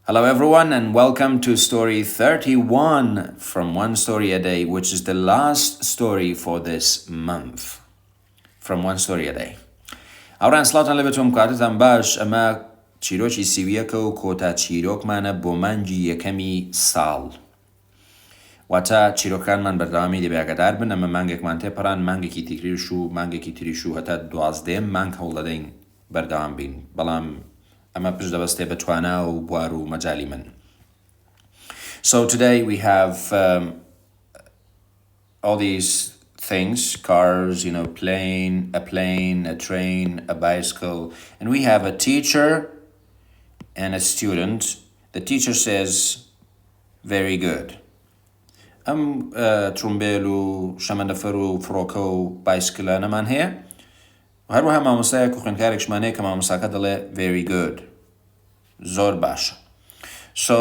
Hello everyone and welcome to story 31 from One Story a Day, which is the last story for this month. From One Story a Day. ئەوڕان سڵاوتان لەبێتم کاتتان باش ئەمە چیرۆکی سیویەکە و کۆتا چیرۆکمانە بۆ مانگی یەکەمی ساڵ. واتە چیرۆکانمان بەردەوامی دەبێگەدار بن ئەمە مانگێکمان تێپەڕان مانگێکی تیکریش و مانگێکی تریش و هەتا 12 مانگ هەوڵ دەدەین بەردەوام بین بەڵام ئەمە پشت دەبەستێ بە توانە و بوار و مەجالی من. So today we have all these things, cars, a plane, a train, a bicycle, and we have a teacher and a student. The teacher says, very good. ترومبێل شەمەندەفەر و فڕۆکە و بایسکلانەمان هەیە و هەروەها مامۆستایەک و خوێندکارێکشمان هەیە کە مامۆستاکە دەڵێ very good. زۆر باشە. So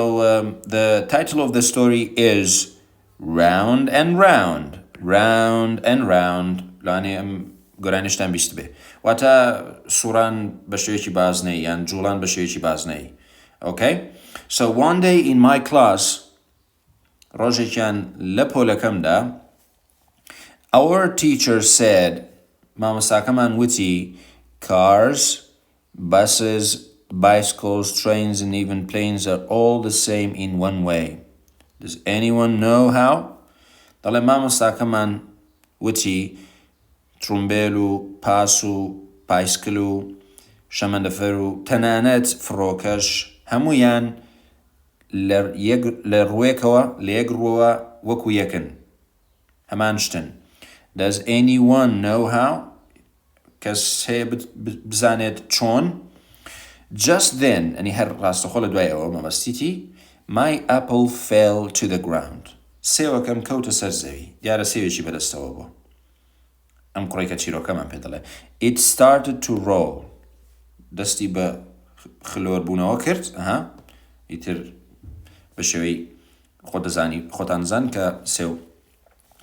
the title of the story is Round and Round. Round and Round. لانێ ئەم گۆرانیشتان بیست بێ. واتە سووران بە شێوەیەکی بازنەی یان جوڵان بە شێوەیەکی بازنەی. Okay? So one day in my class, ڕۆژێکیان لە پۆلەکەمدا, our teacher said, مامۆستاکەمان وتی, cars, buses, bicycles, trains, and even planes are all the same in one way. Does anyone know how? دەڵێ مامۆستاکەمان وتی ترومبێل و پاس و پایسکل و شەمەندەفەر و تەنانەت فڕۆکەش هەمویان لە ڕوێکەوە لە یەک ڕووەوە وەکو یەکن هەمان شتن. Does anyone know how? کەس هەیە بزانێت چۆن؟ Just then, ئەنی هەر ڕاستەخۆ لە دوایەوە مەبەستیتی, my apple fell to the ground. سێوەکەم کەوتە سەر زەوی. دیارە سێوێکی بەدەستەوە بوو. ئەم کوڕێکە چیرۆکەمان پێ دەڵێ. It started to roll. دەستی بە خلۆربوونەوە کرد. ئیتر بە شێوەی خۆتان زان کە سێو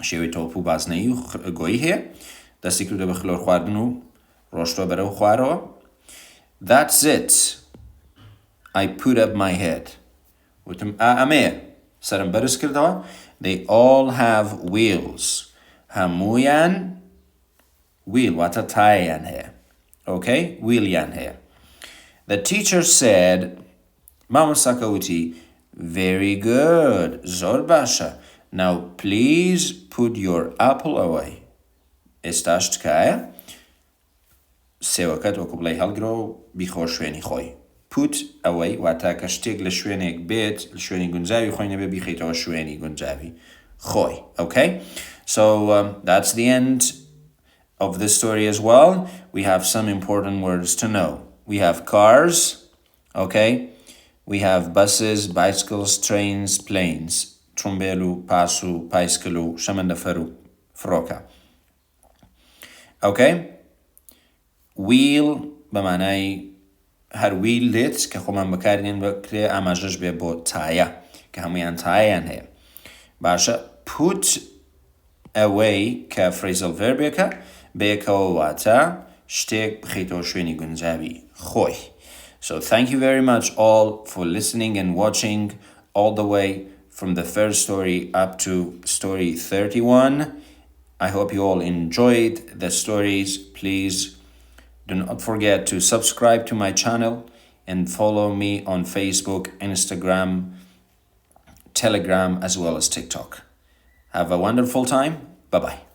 شێوەی تۆپ و بازنەیی و گۆیی هەیە. دەستی کردە بە خلۆر خواردن و ڕۆشتۆ بەرەو خوارەوە. That's it. I put up my head. وتم ئەمەیە. سرم بەرز کردەوە. They all have wheels. هەمویان wheel واتە تایەیان هەیە. Okay? wheeliان هەیە. The teacher said, مامۆستاکە وتی, very good. زۆر باشە. Now please put your apple away. ئێستاش تکایە سێوەکەت وەکو بڵێ هەڵگرە و بیخۆ شوێنی خۆی. Put away واتە کە شتێک لە شوێنێک بێت لە شوێنی گونجاوی خۆی نەبێ بیخەیتەوە شوێنی گونجاوی خۆی. Okay? So that's the end of this story as well. We have some important words to know. We have cars. Okay? We have buses, bicycles, trains, planes. ترومبێل و پاس و پایسکل و شەمەندەفەر و فڕۆکە. Okay? wheel بەمانای هەر wheel دێت کە خۆمان بەکارێنین بکرێ ئاماژەش بێ بۆ تایە کە هەمویان تایەیان هەیە. باشە. put away کە phrasal verbێکە بەیەکەوە واتە شتێک بخەیتەوە شوێنی گونجاوی خۆی. So thank you very much all for listening and watching all the way from the first story up to story 31. I hope you all enjoyed the stories. Please do not forget to subscribe to my channel and follow me on Facebook, Instagram, Telegram, as well as TikTok. Have a wonderful time. Bye-bye.